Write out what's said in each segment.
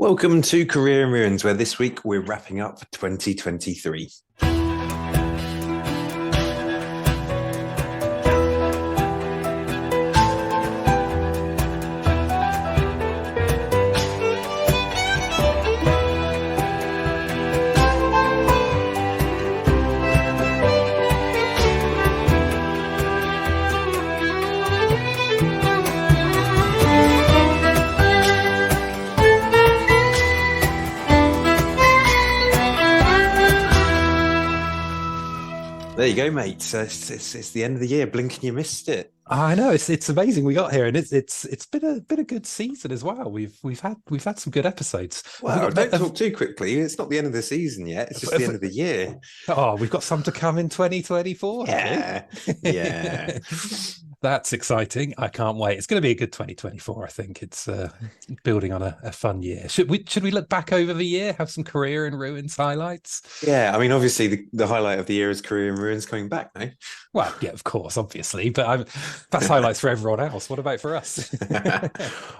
Welcome to Career in Ruins, where this week we're wrapping up 2023. There you go, mate. It's the end of the year. Blink and you missed it. I know it's amazing we got here, and it's been a good season as well. We've had some good episodes. Well, don't talk too quickly. It's not the end of the season yet. It's just the end of the year. Oh, we've got some to come in 2024. Yeah. That's exciting. I can't wait. It's going to be a good 2024. I think it's building on a fun year. Should we look back over the year, have some career in ruins highlights? Yeah, I mean, obviously the highlight of the year is Career in Ruins coming back now. Well, yeah, of course, obviously, but that's highlights for everyone else. What about for us? I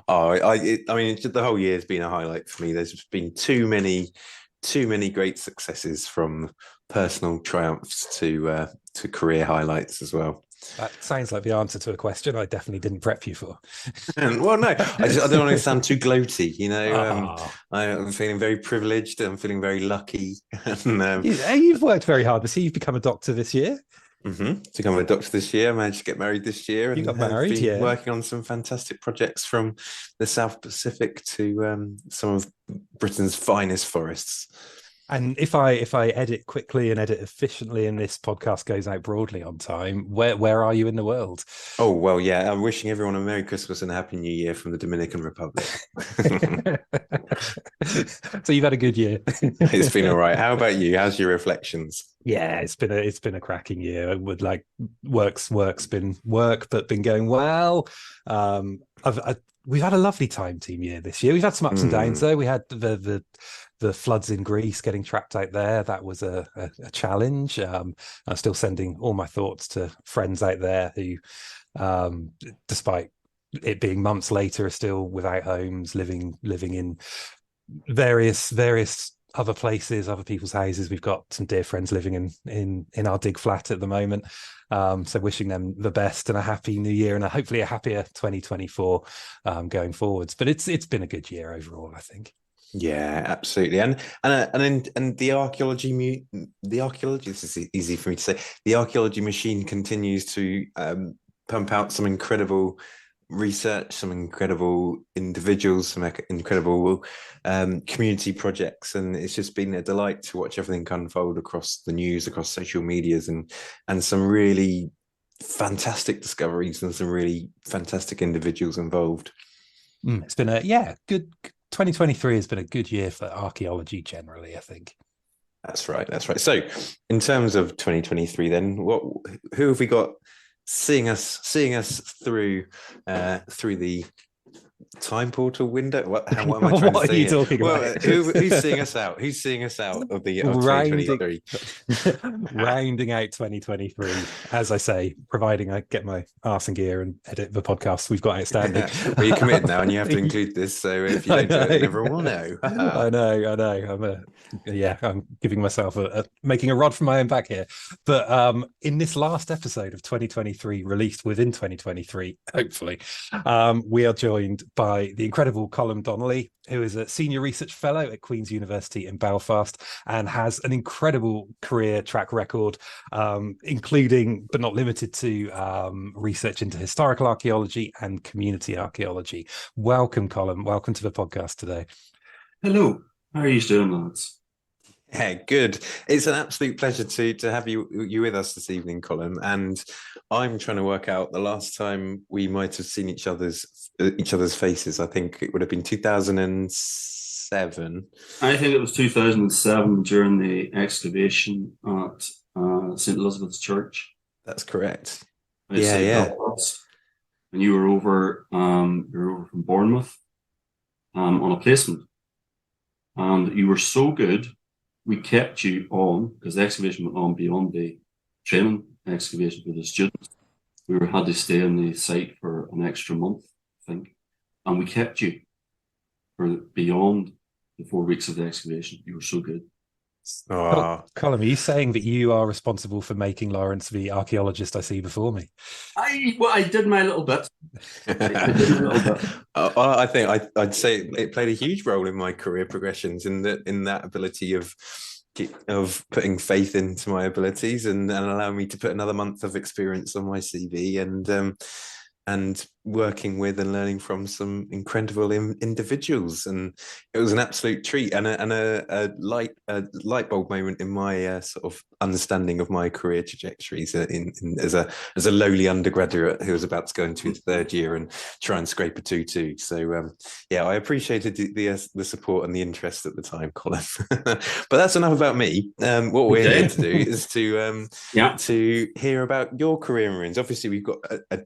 mean, the whole year has been a highlight for me. There's been too many great successes, from personal triumphs to career highlights as well. That sounds like the answer to a question I definitely didn't prep you for. Well, no, I don't want to sound too gloaty. I'm feeling very privileged. I'm feeling very lucky. And, you've worked very hard. You've become a doctor this year. To become a doctor this year. I managed to get married this year. You got married, yeah. Working on some fantastic projects, from the South Pacific to some of Britain's finest forests. And if I edit quickly and edit efficiently, and this podcast goes out broadly on time, where are you in the world? Oh, well, yeah, I'm wishing everyone a Merry Christmas and a Happy New Year from the Dominican Republic. So you've had a good year. It's been all right. How about you? How's your reflections? Yeah, it's been a cracking year. Work's been work, but been going well. We've had a lovely time team year this year. We've had some ups and downs though. We had the floods in Greece, getting trapped out there. That was a challenge. I'm still sending all my thoughts to friends out there who, despite it being months later, are still without homes, living in various other places, other people's houses. We've got some dear friends living in our dig flat at the moment. So wishing them the best and a happy new year, and hopefully a happier 2024 going forwards. But it's been a good year overall, I think. Yeah, absolutely. And the archaeology, this is easy for me to say, the archaeology machine continues to pump out some incredible research, some incredible individuals, some incredible community projects, and it's just been a delight to watch everything unfold across the news, across social medias, and some really fantastic discoveries and some really fantastic individuals involved. It's been good. 2023 has been a good year for archaeology generally, I think. That's right. So in terms of 2023 then, who have we got seeing us through the time portal window? What am I trying to say? What are you talking about? Who's seeing us out? Who's seeing us out of 2023? Rounding out 2023, as I say, providing I get my arse in gear and edit the podcasts we've got outstanding. Well, you're committed now, and you have to include this. So if you don't do it, everyone will know. I know. I'm giving myself making a rod from my own back here. But in this last episode of 2023, released within 2023, hopefully, we are joined by the incredible Colm Donnelly, who is a senior research fellow at Queen's University in Belfast and has an incredible career track record, including but not limited to research into historical archaeology and community archaeology. Welcome, Colm. Welcome to the podcast today. Hello. How are you doing, lads? Yeah, good. It's an absolute pleasure to have you with us this evening, Colm. And I'm trying to work out the last time we might have seen each other's faces. I think it would have been 2007. I think it was 2007 during the excavation at St. Elizabeth's Church. That's correct. Belfast. And you were over from Bournemouth on a placement, and you were so good. We kept you on because the excavation went on beyond the training excavation for the students. We had to stay on the site for an extra month, I think, and we kept you for beyond the 4 weeks of the excavation. You were so good. Colm, are you saying that you are responsible for making Lawrence the archaeologist I see before me? I did my little bit. I think I'd say it played a huge role in my career progressions in that ability of putting faith into my abilities and allowing me to put another month of experience on my CV and working with and learning from some incredible individuals. And it was an absolute treat and a light bulb moment in my sort of understanding of my career trajectories as a lowly undergraduate who was about to go into his third year and try and scrape a 2-2. So yeah, I appreciated the support and the interest at the time, Colin. But that's enough about me. What we're here to do is to hear about your career in ruins. Obviously, we've got a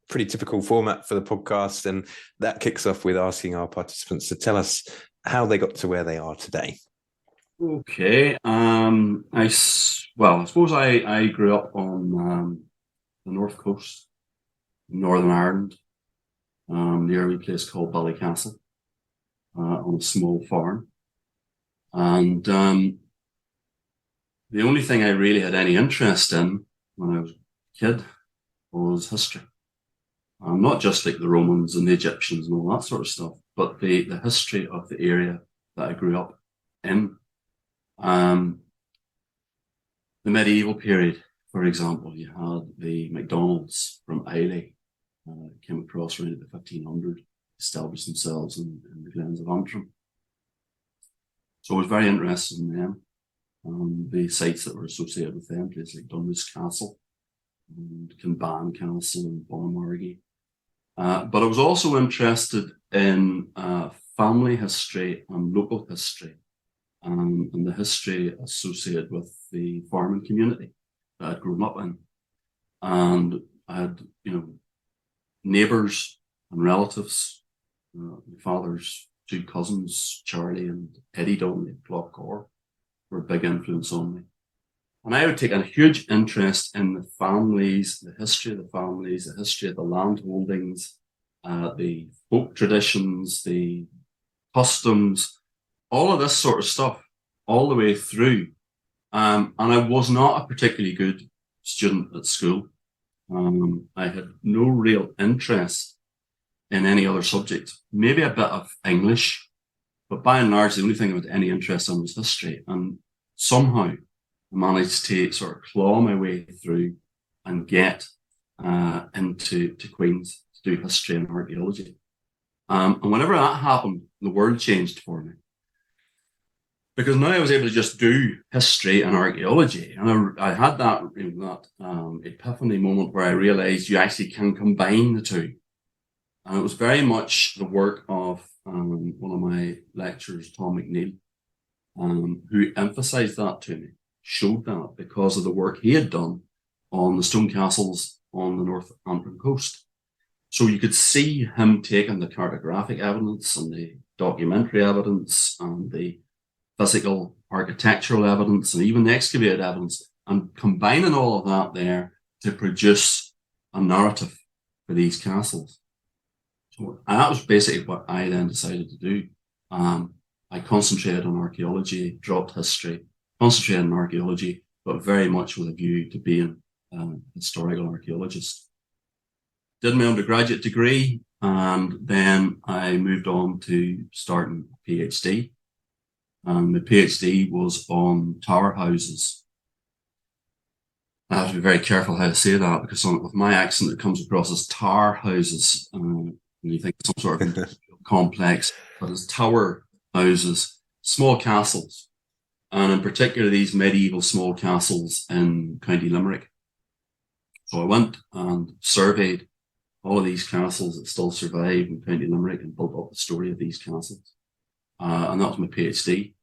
pretty typical format for the podcast, and that kicks off with asking our participants to tell us how they got to where they are today. Okay. I suppose I grew up on the north coast, Northern Ireland, near a place called Ballycastle, on a small farm. And the only thing I really had any interest in when I was a kid was history. Not just like the Romans and the Egyptians and all that sort of stuff, but the history of the area that I grew up in. The medieval period, for example, you had the MacDonalds from Islay, came across around the 1500s, established themselves in the Glens of Antrim. So I was very interested in them, the sites that were associated with them, places like Dunluce Castle, and Kinban Castle and Bonamargee. But I was also interested in family history and local history, and the history associated with the farming community that I'd grown up in. And I had, neighbours and relatives. My father's 2 cousins, Charlie and Eddie Donnelly at Clough, were a big influence on me. And I would take a huge interest in the families, the history of the families, the history of the land holdings, the folk traditions, the customs, all of this sort of stuff, all the way through. And I was not a particularly good student at school. I had no real interest in any other subject, maybe a bit of English, but by and large, the only thing I had any interest in was history. And somehow I managed to sort of claw my way through and get into Queen's to do history and archaeology. And whenever that happened, the world changed for me. Because now I was able to just do history and archaeology. And I had that epiphany moment where I realized you actually can combine the two. And it was very much the work of one of my lecturers, Tom McNeil, who emphasized that to me, showed that because of the work he had done on the stone castles on the North Antrim coast. So you could see him taking the cartographic evidence and the documentary evidence and the physical architectural evidence and even the excavated evidence and combining all of that there to produce a narrative for these castles. So that was basically what I then decided to do. I concentrated on archaeology, dropped history, concentrated on archaeology, but very much with a view to being a historical archaeologist. Did my undergraduate degree, and then I moved on to starting a PhD. My PhD was on tower houses. I have to be very careful how to say that because with my accent it comes across as tower houses. And you think some sort of complex, but it's tower houses, small castles, and in particular these medieval small castles in County Limerick. So I went and surveyed all of these castles that still survive in County Limerick and built up the story of these castles. And that was my PhD.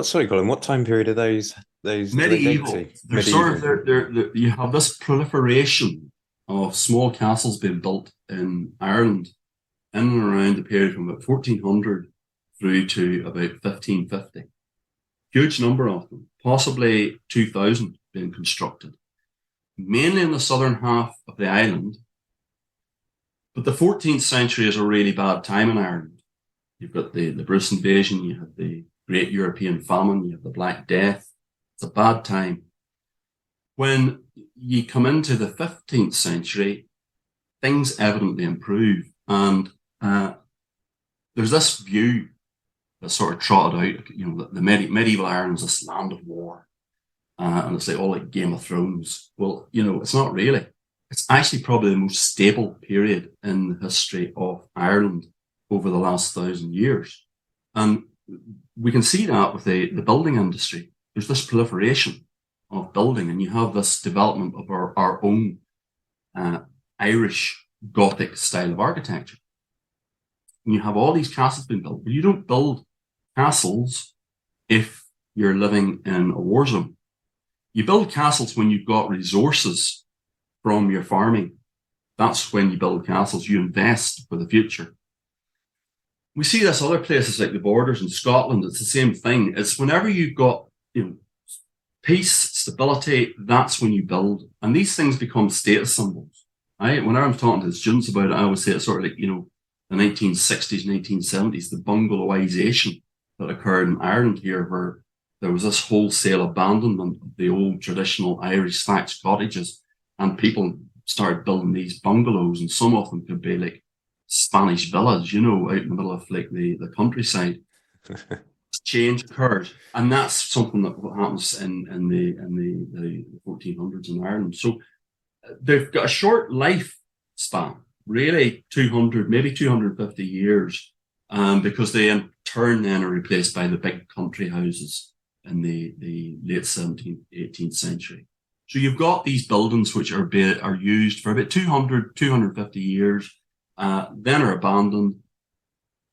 Sorry, Colin, what time period are those medieval? They're sort of they're you have this proliferation of small castles being built in Ireland in and around the period from about 1400 through to about 1550. Huge number of them, possibly 2,000 being constructed, mainly in the southern half of the island. But the 14th century is a really bad time in Ireland. You've got the Bruce invasion, you have the Great European Famine, you have the Black Death. It's a bad time. When you come into the 15th century, things evidently improve. And there's this view that's sort of trotted out, you know, that the medieval Ireland's this land of war. And it's like all like Game of Thrones. Well, you know, it's not really. It's actually probably the most stable period in the history of Ireland over the last 1,000 years. And we can see that with the building industry. There's this proliferation of building, and you have this development of our own Irish Gothic style of architecture. And you have all these castles being built, but you don't build castles if you're living in a war zone. You build castles when you've got resources from your farming. That's when you build castles. You invest for the future. We see this other places like the Borders in Scotland. It's the same thing. It's whenever you've got, you know, peace, stability, that's when you build. And these things become status symbols. Whenever I'm talking to students about it, I always say it's sort of like, you know, the 1960s, 1970s, the bungalowization that occurred in Ireland here, where there was this wholesale abandonment of the old traditional Irish thatched cottages, and people started building these bungalows, and some of them could be like Spanish villas, you know, out in the middle of like the countryside. Change occurred, and that's something that happens in the 1400s in Ireland. So they've got a short life span, really 200, maybe 250 years, because they in turn then are replaced by the big country houses in the late 17th, 18th century. So you've got these buildings which are used for about 200, 250 years, then are abandoned,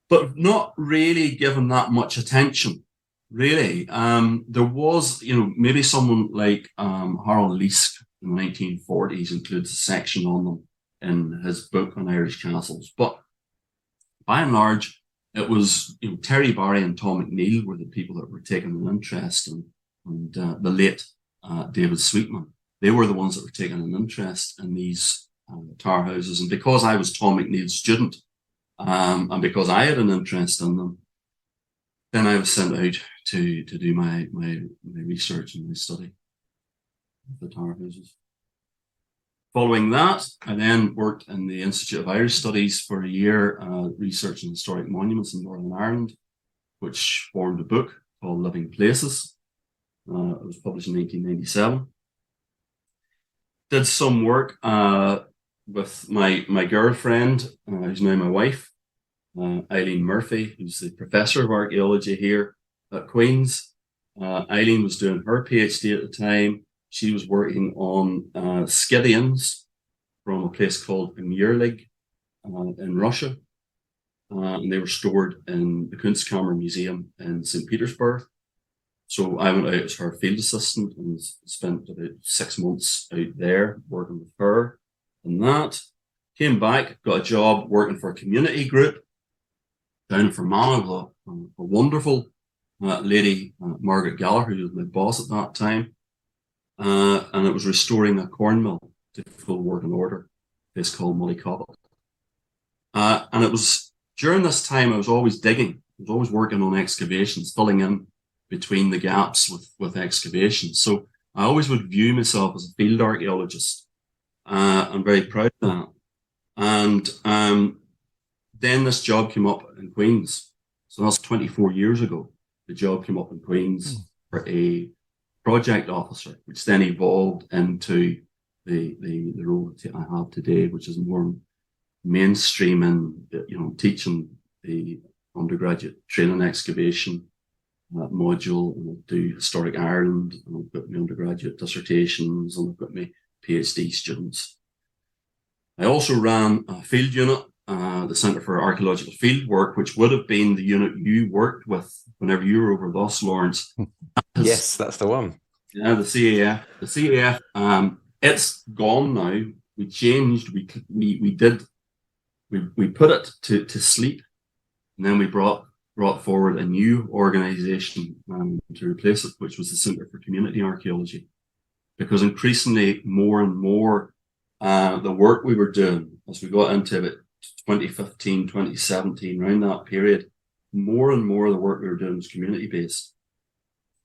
but not really given that much attention, really. There was, you know, maybe someone like Harold Leask in the 1940s includes a section on them in his book on Irish castles. But by and large, it was, you know, Terry Barry and Tom McNeill were the people that were taking an interest, and the late David Sweetman. They were the ones that were taking an interest in these tower houses. And because I was Tom McNeill's student, and because I had an interest in them, then I was sent out to do my research and my study of the tower houses. Following that, I then worked in the Institute of Irish Studies for a year, researching historic monuments in Northern Ireland, which formed a book called Living Places. It was published in 1997. Did some work with my girlfriend, who's now my wife, Eileen Murphy, who's the professor of archaeology here at Queen's. Eileen was doing her PhD at the time. She was working on Scythians from a place called Mirlig in Russia. And they were stored in the Kunstkammer Museum in St. Petersburg. So I went out as her field assistant and spent about 6 months out there working with her. And that came back, got a job working for a community group down in Fermanagh, a wonderful lady, Margaret Gallagher, who was my boss at that time. And it was restoring a corn mill to full working order, a place called Mullycobbett. And it was during this time I was always digging. I was always working on excavations, filling in between the gaps with excavations. So I always would view myself as a field archaeologist. I'm very proud of that. And then this job came up in Queen's. So that's 24 years ago. The job came up in Queen's for a project officer, which then evolved into the role that I have today, which is more mainstream in, you know, teaching the undergraduate training excavation module, and I do historic Ireland, and I've got my undergraduate dissertations, and I've got my PhD students. I also ran a field unit, the Centre for Archaeological Field Work, which would have been the unit you worked with whenever you were over with us, Lawrence. Yes, that's the one. Yeah, the CAF. The CAF, it's gone now. We changed. We put it to sleep, and then we brought forward a new organisation to replace it, which was the Centre for Community Archaeology, because increasingly more and more the work we were doing as we got into it 2015, 2017, around that period, more and more of the work we were doing was community-based.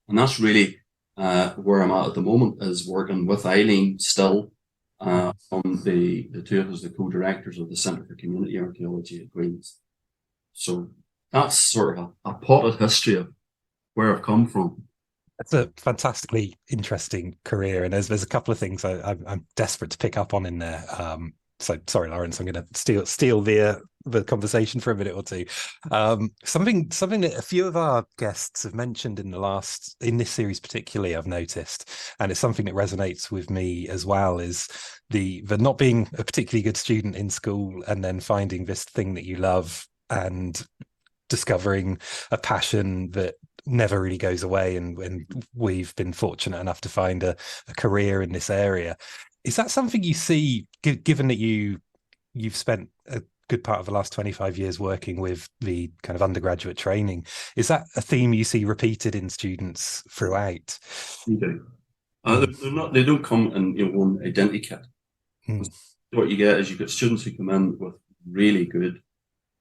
And that's really where I'm at the moment, is working with Eileen still, on the two of us, the co-directors of the Centre for Community Archaeology at Queen's. So that's sort of a potted history of where I've come from. It's a fantastically interesting career, and there's a couple of things I'm desperate to pick up on in there. So sorry, Lawrence, I'm going to steal the conversation for a minute or two. Something that a few of our guests have mentioned in this series particularly, I've noticed, and it's something that resonates with me as well, is the not being a particularly good student in school and then finding this thing that you love and discovering a passion that never really goes away, and we've been fortunate enough to find a career in this area. Is that something you see, given that you've spent a good part of the last 25 years working with the kind of undergraduate training? Is that a theme you see repeated in students throughout? You do. They don't come in one identity kit. What you get is you get students who come in with really good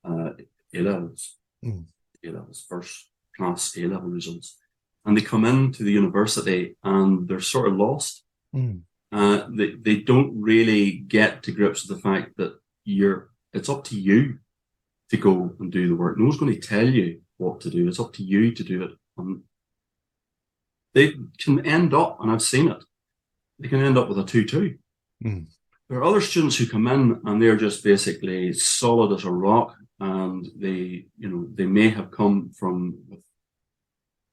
A-levels, A-levels, first class A-level results, and they come into the university and they're sort of lost. They don't really get to grips with the fact that it's up to you to go and do the work. No one's going to tell you what to do. It's up to you to do it. And they can end up, and I've seen it, they can end up with a 2-2. There are other students who come in and they're just basically solid as a rock, and they may have come from,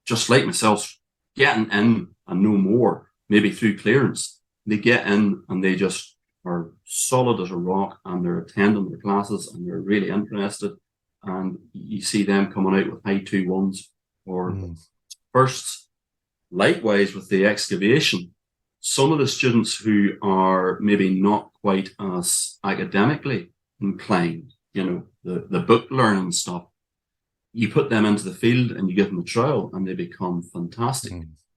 just like myself, getting in and no more, maybe through clearance. They get in and they just are solid as a rock, and they're attending their classes and they're really interested. And you see them coming out with high 2-1s or firsts. Likewise with the excavation, some of the students who are maybe not quite as academically inclined, the book learning stuff, you put them into the field and you give them a trial and they become fantastic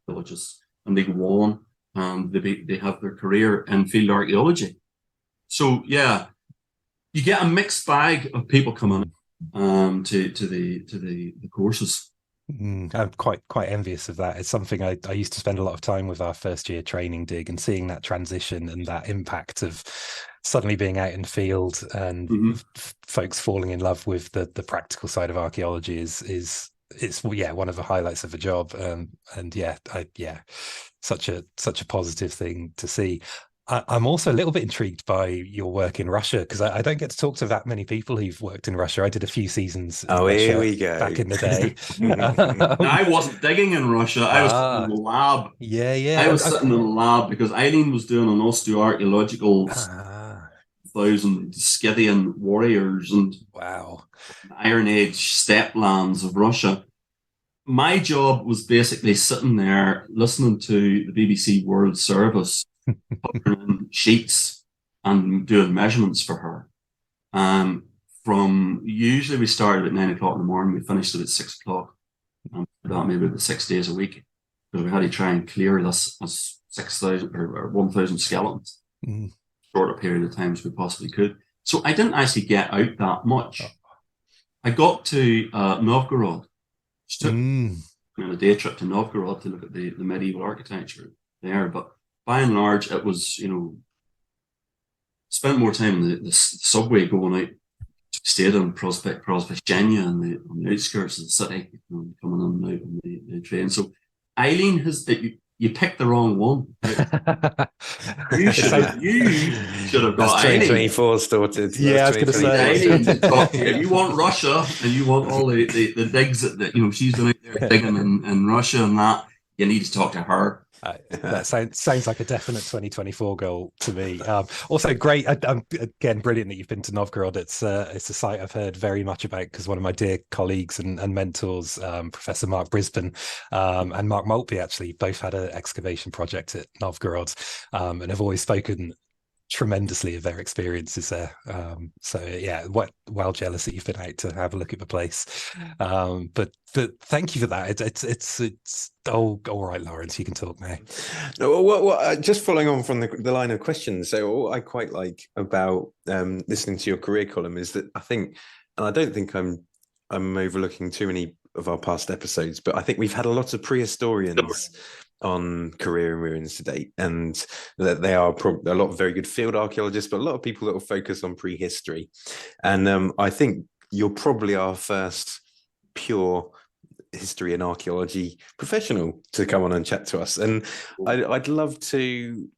archaeologists, and they go on and they have their career in field archaeology. So yeah, you get a mixed bag of people coming to the courses. I'm quite envious of that. It's something I used to spend a lot of time with our first year training dig, and seeing that transition and that impact of suddenly being out in field and folks falling in love with the practical side of archaeology is one of the highlights of the job. Such a positive thing to see. I'm also a little bit intrigued by your work in Russia, because I don't get to talk to that many people who've worked in Russia. I did a few seasons in Russia here we go. back in the day. I wasn't digging in Russia. I was sitting in the lab. Yeah. I was sitting in the lab because Eileen was doing an archaeological 1,000 Scythian warriors and Iron Age steppe lands of Russia. My job was basically sitting there listening to the BBC World Service, putting in sheets and doing measurements for her. From usually we started at 9 o'clock in the morning, we finished at 6 o'clock. That maybe about 6 days a week, because we had to try and clear this 6,000 or 1,000 skeletons, shorter period of time as we possibly could. So I didn't actually get out that much. I got to Novgorod. Just took a day trip to Novgorod to look at the medieval architecture there, but by and large, it was, spent more time in the subway going out, stayed on Prosveshchenya on the outskirts of the city, coming in and out on the train. So Eileen you picked the wrong one. You should have got Eileen. 2024 started. Yeah, I was going to say. Eileen to talk to you. If you want Russia and you want all the digs that she's been out there digging in Russia and that, you need to talk to her. That sounds like a definite 2024 goal to me. Also great, again, brilliant that you've been to Novgorod. It's a site I've heard very much about, because one of my dear colleagues and mentors, Professor Mark Brisbane and Mark Maltby, actually both had an excavation project at Novgorod, and have always spoken tremendously of their experiences there. Well jealous that you've been out to have a look at the place. But thank you for that. It's all right, Lawrence, you can talk now. No, just following on from the line of questions. So what I quite like about listening to your career, Colm, is that I think, and I don't think I'm I'm overlooking too many of our past episodes, but I think we've had a lot of prehistorians on Career in Ruins to date, and that they are a lot of very good field archaeologists, but a lot of people that will focus on prehistory. And I think you're probably our first pure history and archaeology professional to come on and chat to us. And I'd love to,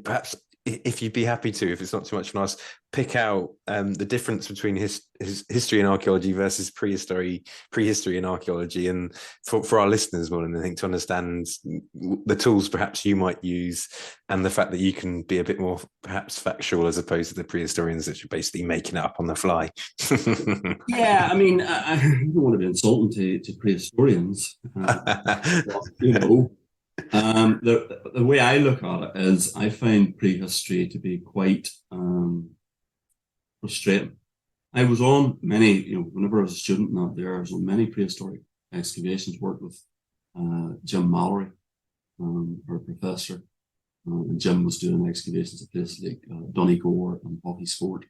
perhaps, if you'd be happy to, if it's not too much from us, pick out the difference between history and archaeology versus prehistory and archaeology, and for our listeners more than anything, to understand the tools perhaps you might use, and the fact that you can be a bit more perhaps factual as opposed to the prehistorians that you're basically making it up on the fly. Yeah, I mean, I don't want to be insulting to prehistorians, you know. The way I look at it is, I find prehistory to be quite frustrating. I was on many, whenever I was a student out there, I was on many prehistoric excavations, worked with Jim Mallory, our professor, and Jim was doing excavations at places like Donegal and Hockey's Fort.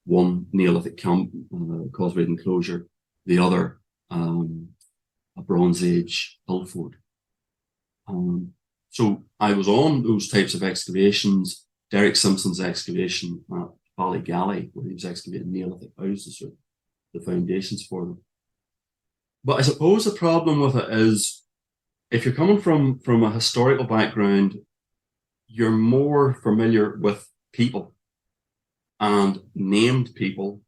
One Neolithic camp, causeway enclosure, the other a Bronze Age hill fort. So I was on those types of excavations. Derek Simpson's excavation at Ballygally, where he was excavating Neolithic houses, or the foundations for them. But I suppose the problem with it is, if you're coming from a historical background, you're more familiar with people and named people,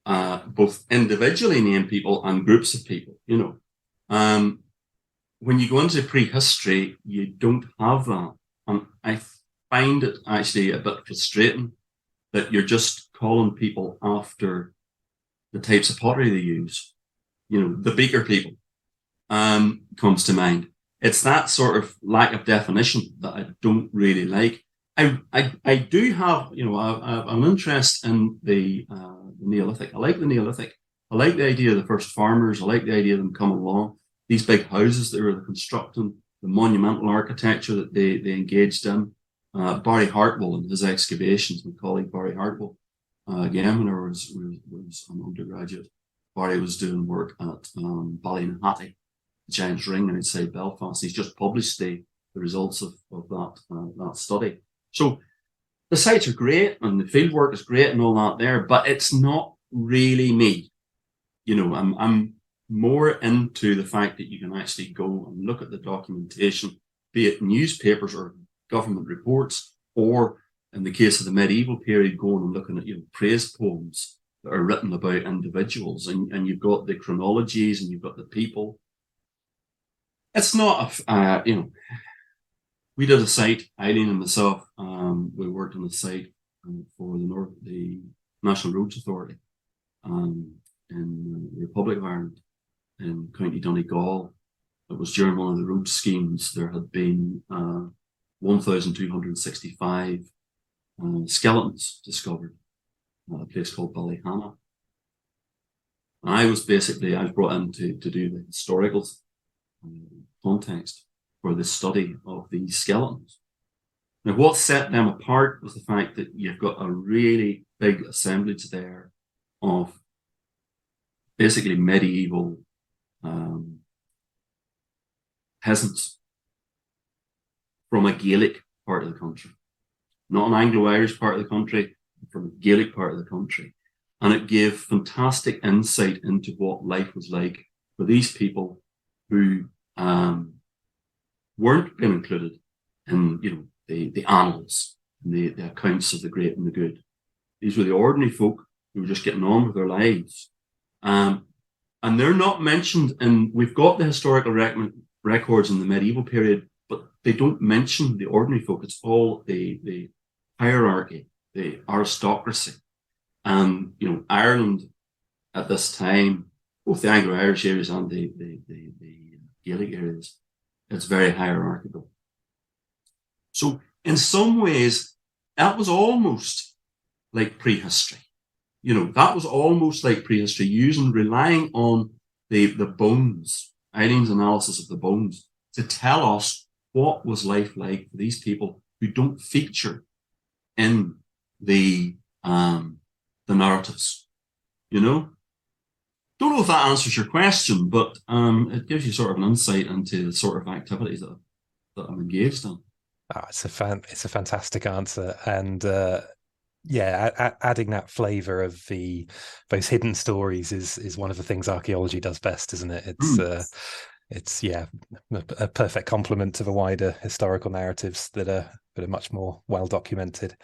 both individually named people and groups of people, When you go into prehistory, you don't have that. And I find it actually a bit frustrating that you're just calling people after the types of pottery they use. The Beaker people comes to mind. It's that sort of lack of definition that I don't really like. I do have, an interest in the Neolithic. I like the Neolithic. I like the idea of the first farmers. I like the idea of them coming along. These big houses that they were constructing, the monumental architecture that they engaged in. Barry Hartwell and his excavations, my colleague Barry Hartwell, again, when I was an undergraduate, Barry was doing work at Ballynahatty, the Giant's Ring outside Belfast. He's just published the results of that study. So the sites are great and the field work is great and all that there, but it's not really me. I'm more into the fact that you can actually go and look at the documentation, be it newspapers or government reports, or in the case of the medieval period, going and looking at praise poems that are written about individuals, and you've got the chronologies and you've got the people. It's not we did a site, Eileen and myself, we worked on a site for the National Roads Authority in the Republic of Ireland, in County Donegal. It was during one of the road schemes. There had been 1,265 skeletons discovered at a place called Ballyhana. And I was brought in to do the historical context for the study of these skeletons. Now, what set them apart was the fact that you've got a really big assemblage there of basically medieval peasants from a Gaelic part of the country, not an Anglo-Irish part of the country, from a Gaelic part of the country. And it gave fantastic insight into what life was like for these people who weren't being included in, the annals and the accounts of the great and the good. These were the ordinary folk who were just getting on with their lives. And they're not mentioned we've got the historical records in the medieval period, but they don't mention the ordinary folk. It's all the hierarchy, the aristocracy. And, Ireland at this time, both the Anglo-Irish areas and the Gaelic areas, it's very hierarchical. So in some ways, that was almost like prehistory. That was almost like prehistory, relying on the bones, Eileen's analysis of the bones, to tell us what was life like for these people who don't feature in the narratives, Don't know if that answers your question, but it gives you sort of an insight into the sort of activities that I'm engaged in. Oh, it's a fantastic answer, and adding that flavour of those hidden stories is one of the things archaeology does best, isn't it? It's a perfect complement to the wider historical narratives that are much more well documented.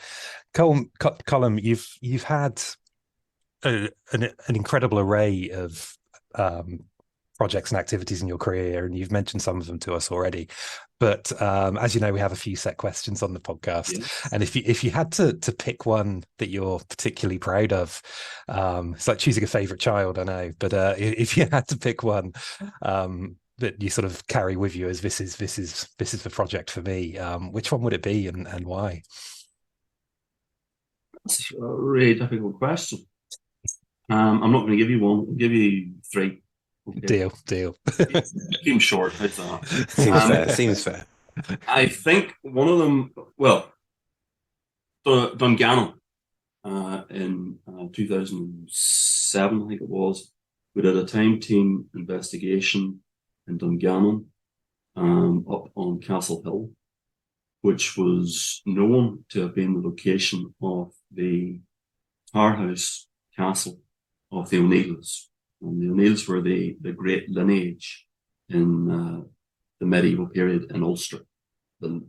Colm, you've had an incredible array of projects and activities in your career, and you've mentioned some of them to us already. But as you know, we have a few set questions on the podcast, and if you had to pick one that you're particularly proud of, it's like choosing a favorite child, I know, but if you had to pick one that you sort of carry with you as this is the project for me, which one would it be, and why? That's a really difficult question. I'm not going to give you one. I'll give you three. Okay. Deal. Keep them short. How's that? Seems fair. I think one of them, well, Dungannon in 2007, I think it was, we did a time team investigation in Dungannon up on Castle Hill, which was known to have been the location of the Tower House Castle of the O'Neills. And the O'Neills were the great lineage in the medieval period in Ulster. The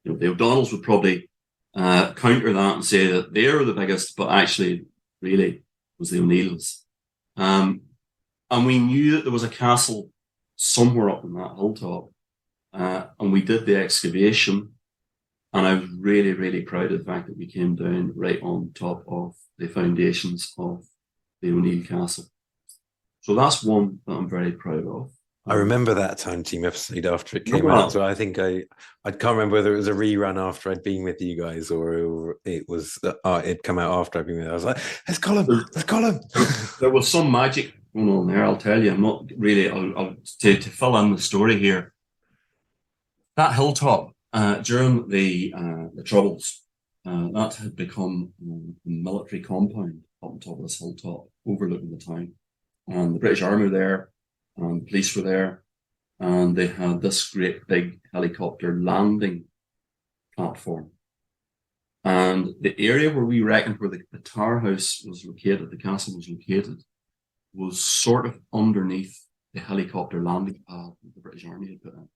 O'Donnells would probably counter that and say that they were the biggest, but actually, really, was the O'Neills. And we knew that there was a castle somewhere up on that hilltop, and we did the excavation. And I was really, really proud of the fact that we came down right on top of the foundations of the O'Neill Castle. So that's one that I'm very proud of. I remember that time team episode after it came out. So I think I can't remember whether it was a rerun after I'd been with you guys or it was it'd come out after I'd been with you. I was like, "Let's call him." There was some magic going on there. I'll tell you. I'm not really. I'll to fill in the story here. That hilltop during the Troubles, that had become a military compound up on top of this hilltop, overlooking the town. And the British Army were there, and the police were there, and they had this great big helicopter landing platform. And the area where we reckoned where the Tower House was located, the castle was located, was sort of underneath the helicopter landing pad that the British Army had put in.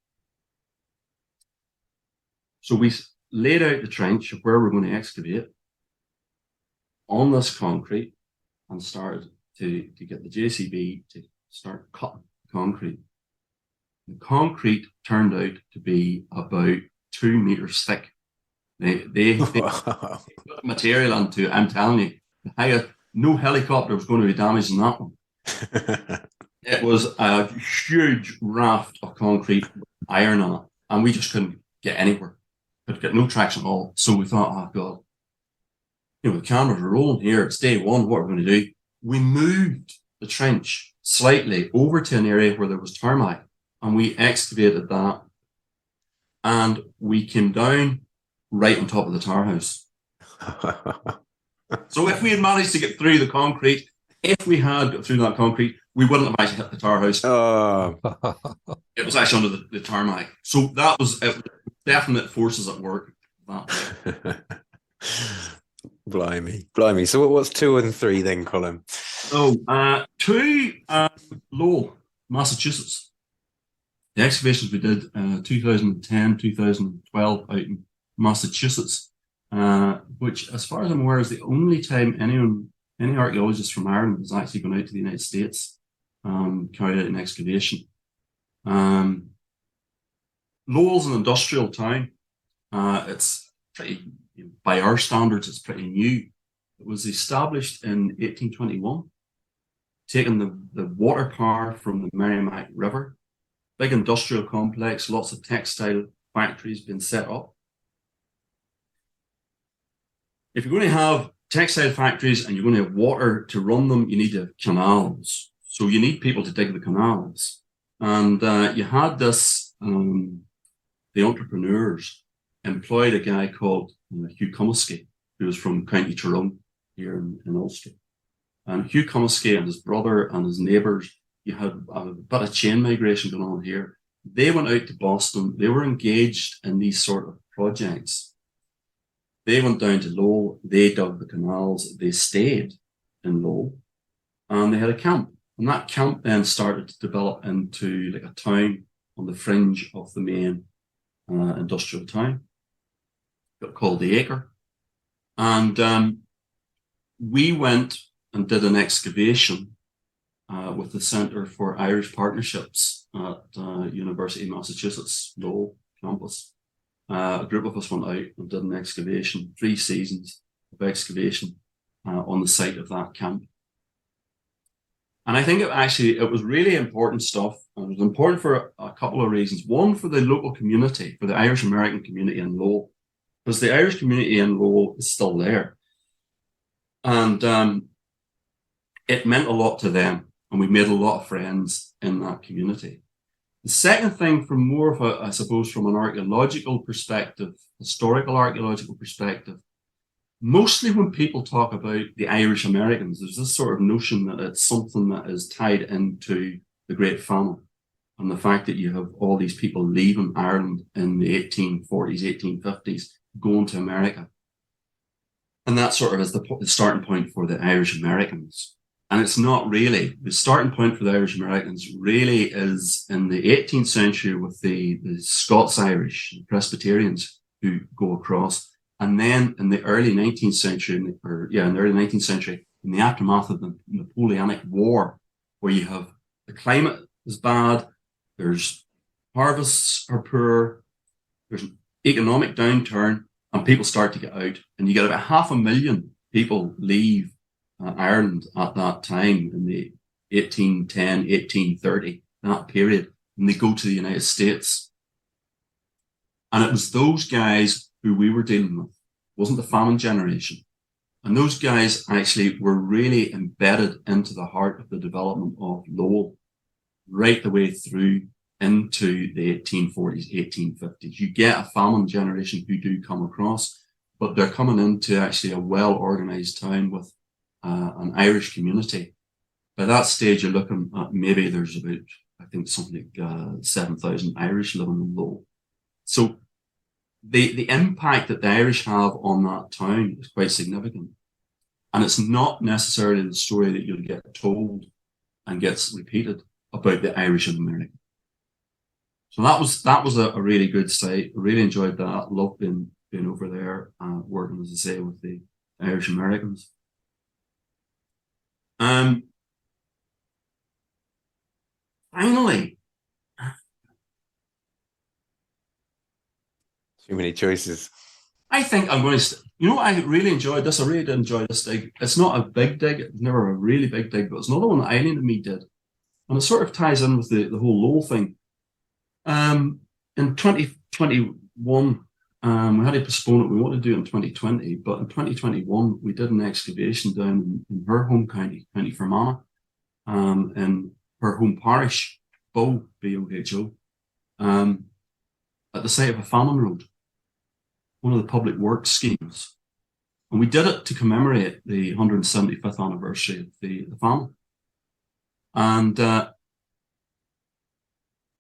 So we laid out the trench of where we're going to excavate on this concrete and started to get the JCB to start cutting concrete. The concrete turned out to be about 2 meters thick. They put material into it. I'm telling you, no helicopter was going to be damaged in that one. It was a huge raft of concrete with iron on it, and we just couldn't get anywhere. Could get no traction at all. So we thought, oh God, the cameras are rolling here. It's day one. What are we going to do? We moved the trench slightly over to an area where there was termite, and we excavated that, and we came down right on top of the Tower House. So if we had managed to get through the concrete, if we had got through that concrete, we wouldn't have actually hit the Tower House. It was actually under the tarmac. So that was definite forces at work. Blimey. So what's 2 and 3 then, Colm? 2, Lowell, Massachusetts. The excavations we did 2010, 2012 out in Massachusetts, which, as far as I'm aware, is the only time any archaeologist from Ireland has actually gone out to the United States, carried out an excavation. Lowell's an industrial town. It's pretty, by our standards, it's pretty new. It was established in 1821, taking the water power from the Merrimack River. Big industrial complex, lots of textile factories being set up. If you're going to have textile factories and you're going to have water to run them, you need to have canals. So you need people to dig the canals. And you had this, the entrepreneurs employed a guy called Hugh Comiskey, who was from County Tyrone here in Ulster. And Hugh Comiskey and his brother and his neighbours, you had a bit of chain migration going on here. They went out to Boston. They were engaged in these sort of projects. They went down to Lowell. They dug the canals. They stayed in Lowell. And they had a camp. And that camp then started to develop into like a town on the fringe of the main industrial town, called the Acre. And we went and did an excavation with the Centre for Irish Partnerships at University of Massachusetts, Lowell campus. A group of us went out and did an excavation, 3 seasons of excavation on the site of that camp. And I think it was really important stuff. And it was important for a couple of reasons. One, for the local community, for the Irish American community in Lowell, because the Irish community in Lowell is still there. And it meant a lot to them. And we made a lot of friends in that community. The second thing, from more of a, I suppose, from an archaeological perspective, historical archaeological perspective, mostly when people talk about the Irish Americans, there's this sort of notion that it's something that is tied into the Great Famine and the fact that you have all these people leaving Ireland in the 1840s, 1850s, going to America. And that sort of is the starting point for the Irish Americans. And it's not really. The starting point for the Irish Americans really is in the 18th century with the Scots-Irish Presbyterians who go across. And then in the early 19th century, in the aftermath of the Napoleonic War, where you have the climate is bad, there's harvests are poor, there's an economic downturn, and people start to get out. And you get about 500,000 people leave Ireland at that time in the 1810, 1830, that period, and they go to the United States. And it was those guys who we were dealing with. It wasn't the famine generation. And those guys actually were really embedded into the heart of the development of Lowell, right the way through into the 1840s, 1850s. You get a famine generation who do come across, but they're coming into actually a well-organized town with an Irish community. By that stage, you're looking at maybe there's about, I think, something like 7,000 Irish living in Lowell. So the impact that the Irish have on that town is quite significant. And it's not necessarily the story that you'll get told and gets repeated about the Irish in America. So that was a really good site. I really enjoyed that. Loved being over there, working, as I say, with the Irish Americans. Finally, too many choices. I think I'm going to, I really enjoyed this. I really did enjoy this dig. It's not a big dig. It's never a really big dig, but it's another one that Eileen and me did. And it sort of ties in with the whole Lowell thing. In 2021, we had to postpone it. We wanted to do it in 2020, but in 2021, we did an excavation down in her home county, County Fermanagh, in her home parish, Bow, B-O-H-O, at the site of a famine road, one of the public works schemes. And we did it to commemorate the 175th anniversary of the famine. And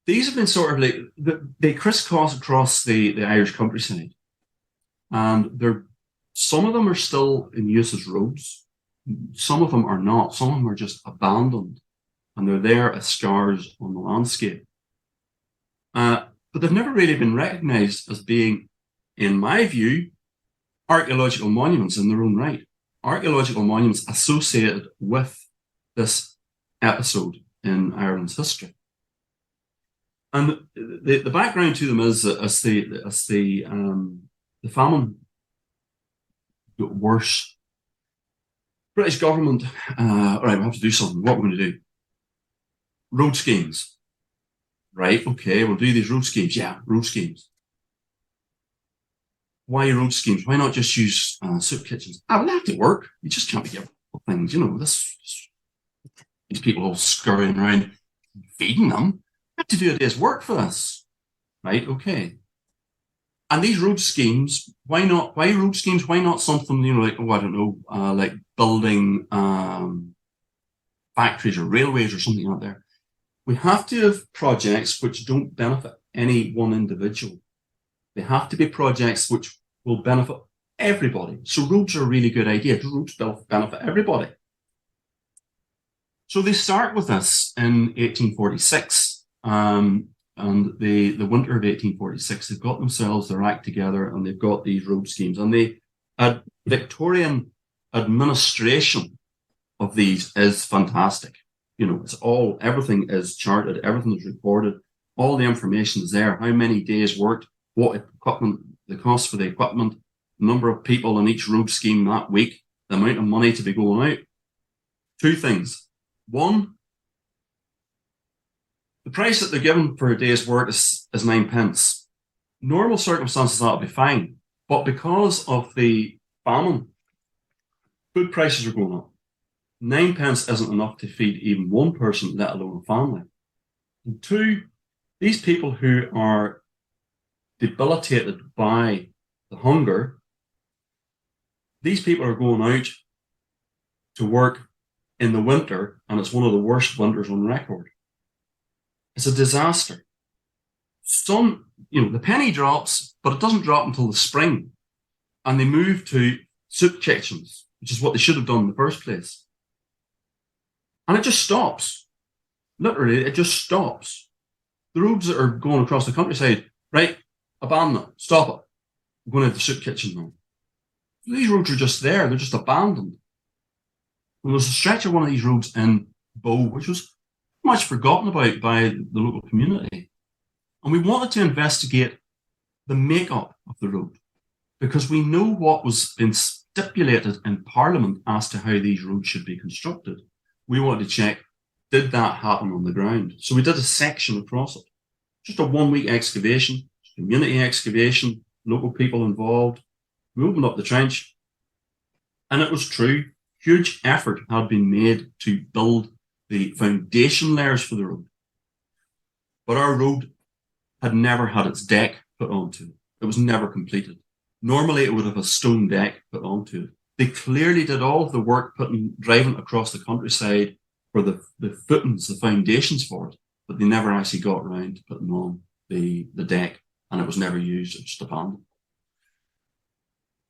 these have been sort of like, they crisscross across the Irish countryside. And some of them are still in use as roads. Some of them are not. Some of them are just abandoned. And they're there as scars on the landscape. But they've never really been recognized as being, in my view, archaeological monuments in their own right. Archaeological monuments associated with this episode in Ireland's history. And the background to them is that as the famine got worse, British government, all right, we have to do something. What are we going to do? Road schemes. Right, okay, we'll do these road schemes. Yeah, road schemes. Why road schemes? Why not just use soup kitchens? Well, they have to work. You just can't be giving things, these people all scurrying around feeding them. You have to do a day's work for this. Right, okay. And these road schemes, why not? Why road schemes? Why not something, like, I don't know, like building factories or railways or something out there. We have to have projects which don't benefit any one individual. They have to be projects which will benefit everybody. So roads are a really good idea. Roads benefit everybody. So they start with this in 1846. And the winter of 1846, they've got themselves their act together and they've got these road schemes. And the Victorian administration of these is fantastic. Everything is charted, everything is recorded, all the information is there, how many days worked, what equipment, the cost for the equipment, the number of people in each road scheme that week, the amount of money to be going out. Two things. One, the price that they're given for a day's work is 9 pence. Normal circumstances, that'll be fine. But because of the famine, food prices are going up. 9 pence isn't enough to feed even one person, let alone a family. And two, these people who are debilitated by the hunger, these people are going out to work in the winter, and it's one of the worst winters on record. It's a disaster. The penny drops, but it doesn't drop until the spring. And they move to soup kitchens, which is what they should have done in the first place. And it just stops. Literally, it just stops. The roads that are going across the countryside, right, abandon it, stop it. We're going to the soup kitchen now. These roads are just there, they're just abandoned. And there's a stretch of one of these roads in Bow, which was much forgotten about by the local community. And we wanted to investigate the makeup of the road, because we know what was been stipulated in Parliament as to how these roads should be constructed. We wanted to check, did that happen on the ground? So we did a section across it. Just a 1 week excavation, community excavation, local people involved. We opened up the trench, and it was true. Huge effort had been made to build the foundation layers for the road. But our road had never had its deck put onto it. It was never completed. Normally, it would have a stone deck put onto it. They clearly did all of the work driving across the countryside for the footings, the foundations for it, but they never actually got around to putting on the deck, and it was never used. It was just abandoned.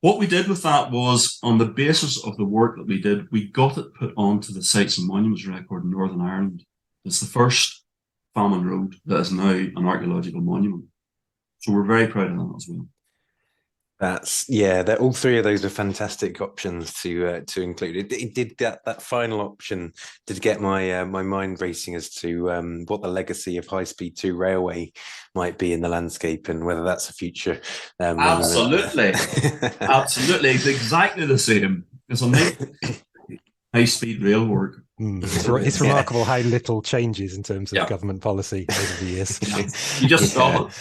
What we did with that was, on the basis of the work that we did, we got it put onto the Sites and Monuments Record in Northern Ireland. It's the first famine road that is now an archaeological monument. So we're very proud of that as well. All three of those are fantastic options to include. It did that final option did get my my mind racing as to what the legacy of High Speed 2 railway might be in the landscape, and whether that's a future. Absolutely, absolutely, it's exactly the same. It's a high speed rail work. It's remarkable how little changes in terms of government policy over the years. You just stop it.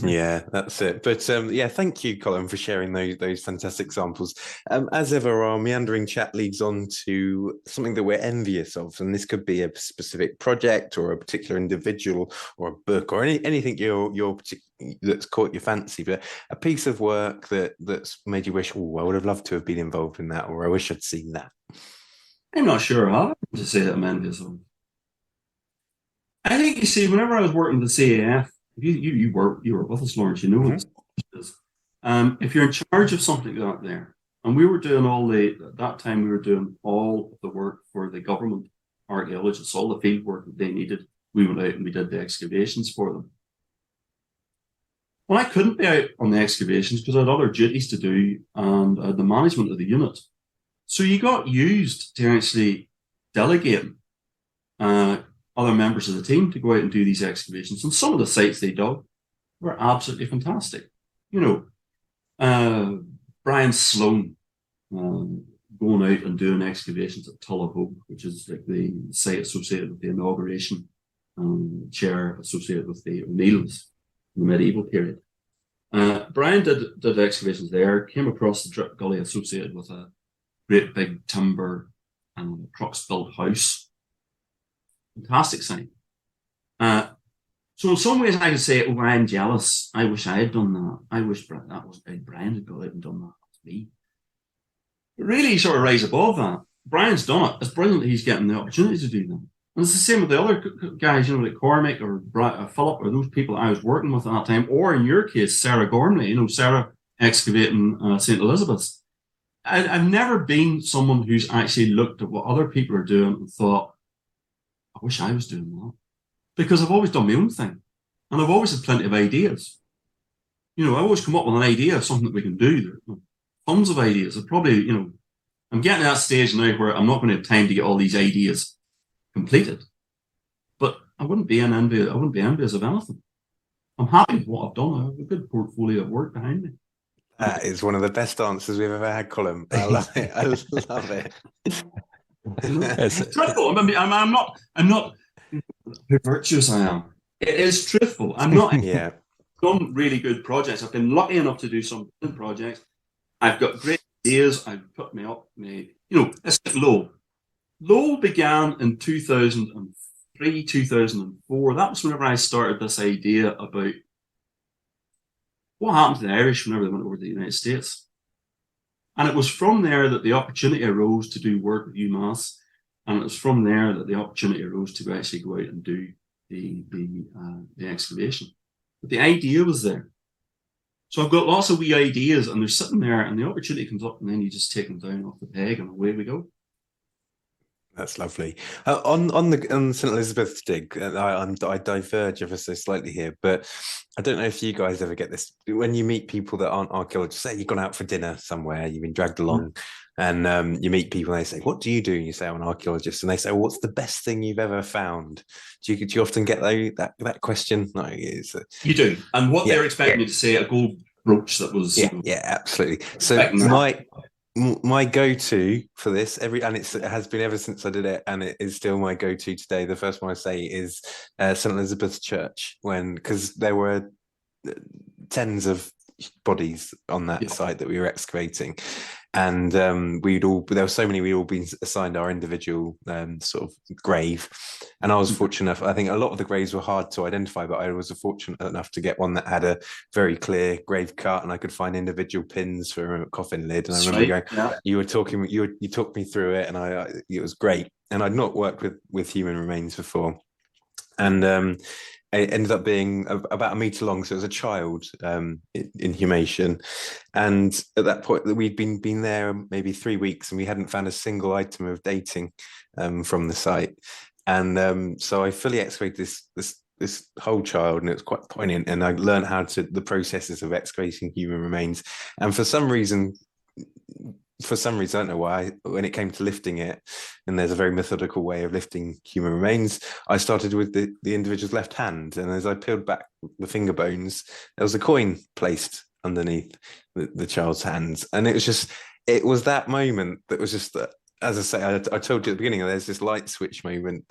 Yeah, that's it. But thank you, Colm, for sharing those fantastic examples. As ever, our meandering chat leads on to something that we're envious of, and this could be a specific project or a particular individual or a book or anything that's caught your fancy, but a piece of work that's made you wish, oh, I would have loved to have been involved in that, or I wish I'd seen that. I'm not sure how to say that I'm envious of. I think, you see, whenever I was working with the CAF, you were with us, Lawrence, you know what this is. If you're in charge of something out there, and we were doing at that time we were doing all of the work for the government archaeologists, all the field work that they needed. We went out and we did the excavations for them. Well, I couldn't be out on the excavations because I had other duties to do, and I had the management of the unit. So you got used to actually delegating other members of the team to go out and do these excavations. And some of the sites they dug were absolutely fantastic. Brian Sloan going out and doing excavations at Tullahoe, which is like the site associated with the inauguration chair associated with the O'Neills in the medieval period. Brian did excavations there, came across the drip gully associated with a great big timber and crux-built house. Fantastic sign. So in some ways I could say, oh, I'm jealous. I wish I had done that. I wish Brian had got out and done that. That's me. But really sort of rise above that. Brian's done it. It's brilliant that he's getting the opportunity to do that. And it's the same with the other guys, like Cormac or Philip or those people I was working with at that time, or in your case, Sarah Gormley, Sarah excavating St. Elizabeth's. I've never been someone who's actually looked at what other people are doing and thought, I wish I was doing that. Because I've always done my own thing. And I've always had plenty of ideas. I always come up with an idea of something that we can do. Tons of ideas. I've probably, I'm getting to that stage now where I'm not going to have time to get all these ideas completed. But I wouldn't be envious of anything. I'm happy with what I've done. I have a good portfolio of work behind me. That is one of the best answers we've ever had, Colm. I love it. I love it. It's truthful. I'm not how virtuous I am. It is truthful. I'm not done really good projects. I've been lucky enough to do some good projects. I've got great ideas. I've put me up. It's like Low. Low began in 2003, 2004. That was whenever I started this idea about what happened to the Irish whenever they went over to the United States. And it was from there that the opportunity arose to do work with UMass. And it was from there that the opportunity arose to actually go out and do the excavation. But the idea was there. So I've got lots of wee ideas and they're sitting there and the opportunity comes up and then you just take them down off the peg and away we go. That's lovely. On St. Elizabeth's dig, I diverge ever so slightly here, but I don't know if you guys ever get this. When you meet people that aren't archaeologists, say you've gone out for dinner somewhere, you've been dragged along, and you meet people and they say, what do you do? And you say, I'm an archaeologist. And they say, well, what's the best thing you've ever found? Do you often get that question? No, you do. And what they're expecting you to say, a gold brooch that was... Yeah, absolutely. So my go-to for this it has been ever since I did it, and it is still my go-to today. The first one I say is St. Elizabeth's Church, because there were tens of bodies on that site that we were excavating, and there were so many, we'd all been assigned our individual sort of grave, and I was fortunate enough. I think a lot of the graves were hard to identify, but I was fortunate enough to get one that had a very clear grave cut, and I could find individual pins for a coffin lid. And I remember going, you talked me through it, and it was great. And I'd not worked with human remains before, and it ended up being about a metre long, so it was a child inhumation. And at that point, we'd been there maybe 3 weeks, and we hadn't found a single item of dating from the site. And so I fully excavated this whole child, and it was quite poignant. And I learned the processes of excavating human remains. And for some reason, I don't know why, when it came to lifting it, and there's a very methodical way of lifting human remains, I started with the individual's left hand, and as I peeled back the finger bones, there was a coin placed underneath the child's hands. And it was that moment that was just that, as I say, I told you at the beginning, there's this light switch moment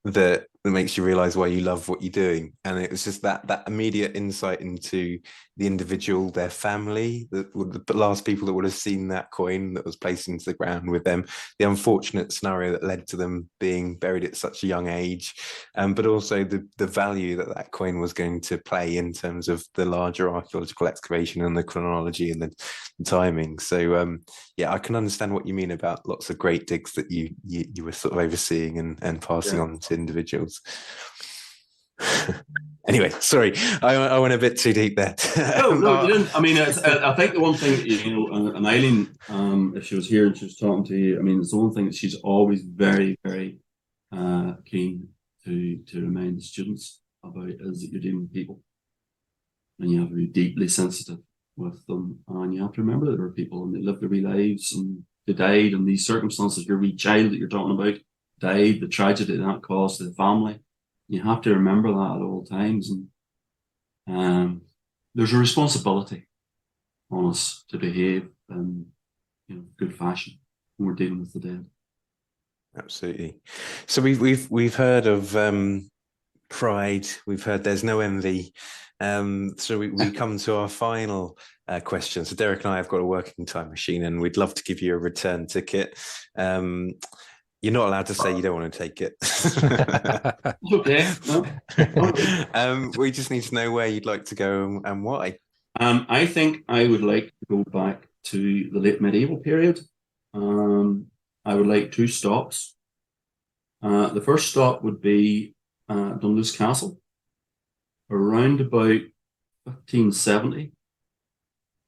that makes you realize why you love what you're doing. And it was just that immediate insight into the individual, their family, the last people that would have seen that coin that was placed into the ground with them, the unfortunate scenario that led to them being buried at such a young age, but also the value that coin was going to play in terms of the larger archaeological excavation and the chronology and the timing. So I can understand what you mean about lots of great digs that you were sort of overseeing and passing on to individuals. Anyway, sorry, I went a bit too deep there. No, you didn't. I mean, I think the one thing, and Eileen, if she was here and she was talking to you, I mean, it's the one thing that she's always very, very keen to remind the students about is that you're dealing with people, and you have to be deeply sensitive with them, and you have to remember that there are people and they lived their wee lives and they died in these circumstances. Your wee child that you're talking about died, the tragedy that caused to the family. You have to remember that at all times, and there's a responsibility on us to behave in good fashion when we're dealing with the dead. Absolutely. So we've heard of pride. We've heard there's no envy. So we come to our final question. So Derek and I have got a working time machine, and we'd love to give you a return ticket. You're not allowed to say you don't want to take it. Okay. No. We just need to know where you'd like to go and why. I think I would like to go back to the late medieval period. I would like 2 stops. The first stop would be Dunluce Castle, around about 1570.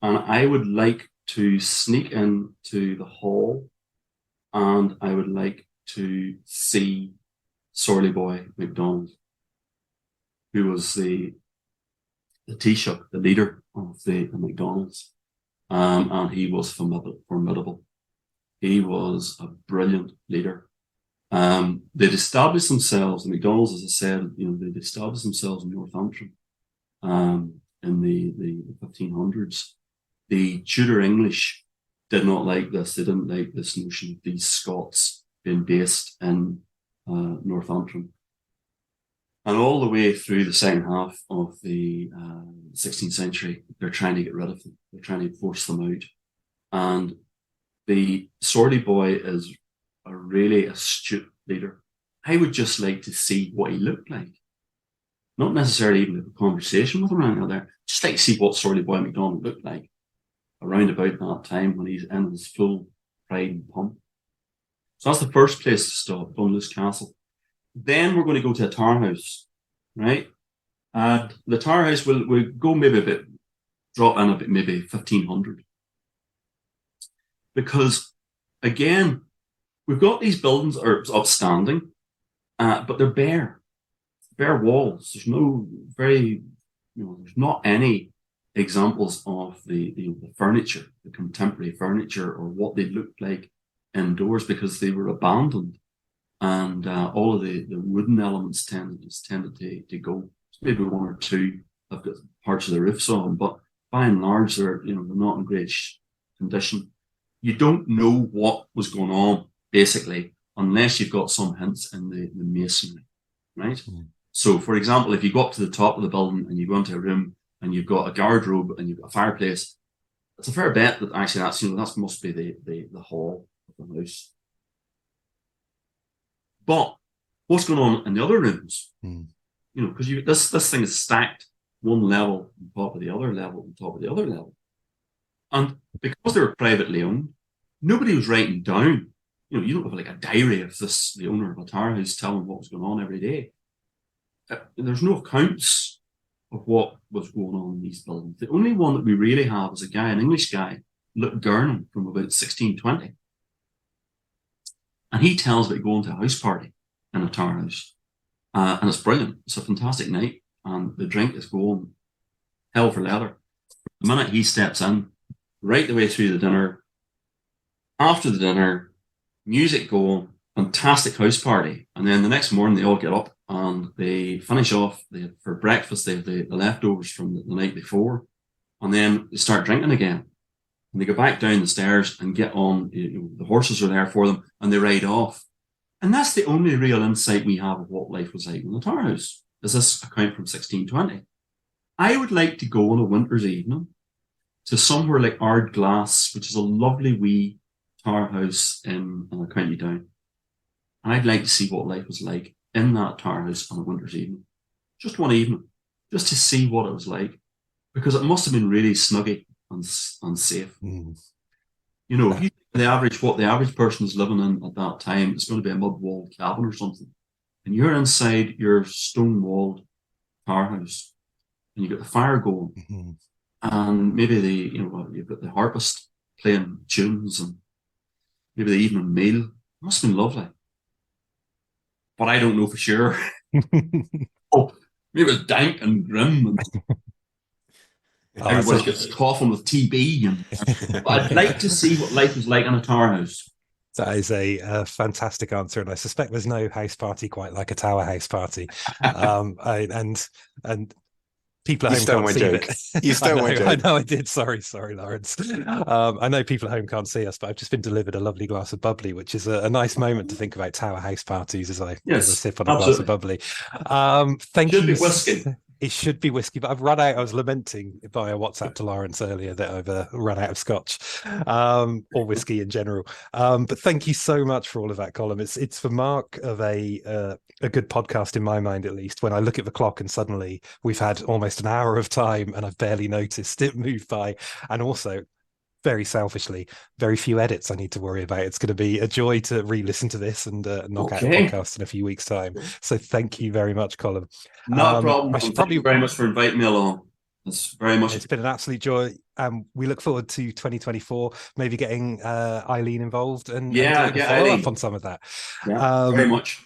And I would like to sneak into the hall, and I would like to see Sorley Boy MacDonald, who was the Taoiseach, the leader of the MacDonalds. And he was formidable. He was a brilliant leader. They'd established themselves, the MacDonalds, as I said, they'd established themselves in Northampton in the 1500s. The Tudor English did not like this. They didn't like this notion of these Scots being based in Northampton. And all the way through the second half of the 16th century, they're trying to get rid of them. They're trying to force them out. And the Sorley Boy is a really astute leader. I would just like to see what he looked like. Not necessarily even have a conversation with him around there. Just like to see what Sorley Boy MacDonald looked like around about that time when he's in his full pride and pomp. So that's the first place to stop, Dunluce Castle. Then we're going to go to a Tower House, right? And the Tower House will go maybe a bit, drop in a bit, maybe 1500. Because, again, we've got these buildings that are upstanding, but they're bare walls. There's there's not any examples of the furniture, the contemporary furniture, or what they looked like indoors, because they were abandoned. And all of the wooden elements tended to go. Maybe 1 or 2 have got parts of the roofs on, but by and large, they're not in great condition. You don't know what was going on, basically, unless you've got some hints in the masonry, right? Mm. So, for example, if you go up to the top of the building and you go into a room and you've got a guardrobe and you've got a fireplace, it's a fair bet that actually that must be the hall of the house. But what's going on in the other rooms? Mm. Because this thing is stacked one level on top of the other level on top of the other level. And because they were privately owned, nobody was writing down. You don't have like a diary of the owner of a tower house telling what was going on every day. There's no accounts of what was going on in these buildings. The only one that we really have is an English guy, Luke Gurnham, from about 1620. And he tells about going to a house party in a tower house. And it's brilliant. It's a fantastic night. And the drink is going hell for leather. The minute he steps in, right the way through the dinner, after the dinner, music going, fantastic house party. And then the next morning they all get up and they finish off for breakfast. They have the leftovers from the night before. And then they start drinking again. And they go back down the stairs and get on, the horses are there for them, and they ride off. And that's the only real insight we have of what life was like in the Tower House, is this account from 1620. I would like to go on a winter's evening to somewhere like Ardglass, which is a lovely wee tower house in County Down. And I'd like to see what life was like in that tower house on a winter's evening. Just one evening, just to see what it was like. Because it must have been really snuggy and safe. Mm. If you think what the average person is living in at that time, it's going to be a mud-walled cabin or something. And you're inside your stone-walled tower house, and you've got the fire going, mm-hmm. and maybe you've got the harpist playing tunes, and maybe the evening meal. It must have been lovely. But I don't know for sure. Oh, maybe it was dank and grim, and everybody gets coughing with TB. But I'd like to see what life was like in a tower house. That is a fantastic answer, and I suspect there's no house party quite like a tower house party. And people at home can't see it. You stole my joke. I know I did. Sorry, Lawrence. I know people at home can't see us, but I've just been delivered a lovely glass of bubbly, which is a nice moment to think about tower house parties as I sip on a glass of bubbly. Thank you. Should be whiskey. It should be whiskey, but I've run out. I was lamenting via WhatsApp to Lawrence earlier that I've run out of scotch or whiskey in general. But thank you so much for all of that, Colm. It's the mark of a good podcast in my mind, at least, when I look at the clock and suddenly we've had almost an hour of time and I've barely noticed it move by. And also, very selfishly, very few edits I need to worry about. It's going to be a joy to re-listen to this and knock out a podcast in a few weeks' time. So thank you very much, Colm. Not a problem. I should Thank you very much for inviting me along. It's very much. It's been an absolute joy. We look forward to 2024, maybe getting Eileen involved and doing a follow-up on some of that. Yeah, very much.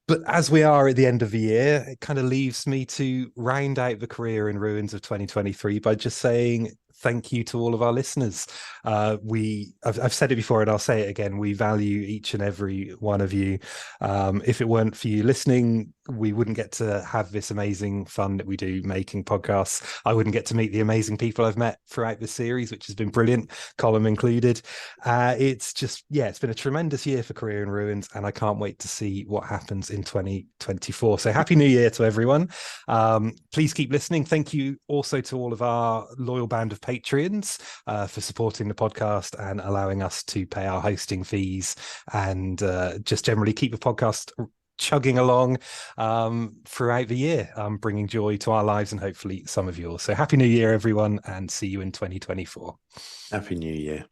But as we are at the end of the year, it kind of leaves me to round out the career in ruins of 2023 by just saying thank you to all of our listeners. I've said it before and I'll say it again. We value each and every one of you. If it weren't for you listening, we wouldn't get to have this amazing fun that we do making podcasts. I wouldn't get to meet the amazing people I've met throughout this series, which has been brilliant, Colm included. It's just, it's been a tremendous year for Career in Ruins, and I can't wait to see what happens in 2024. So happy New Year to everyone. Please keep listening. Thank you also to all of our loyal band of Patreons for supporting the podcast and allowing us to pay our hosting fees and just generally keep the podcast chugging along throughout the year, bringing joy to our lives and hopefully some of yours. So happy New Year, everyone, and see you in 2024. Happy New Year.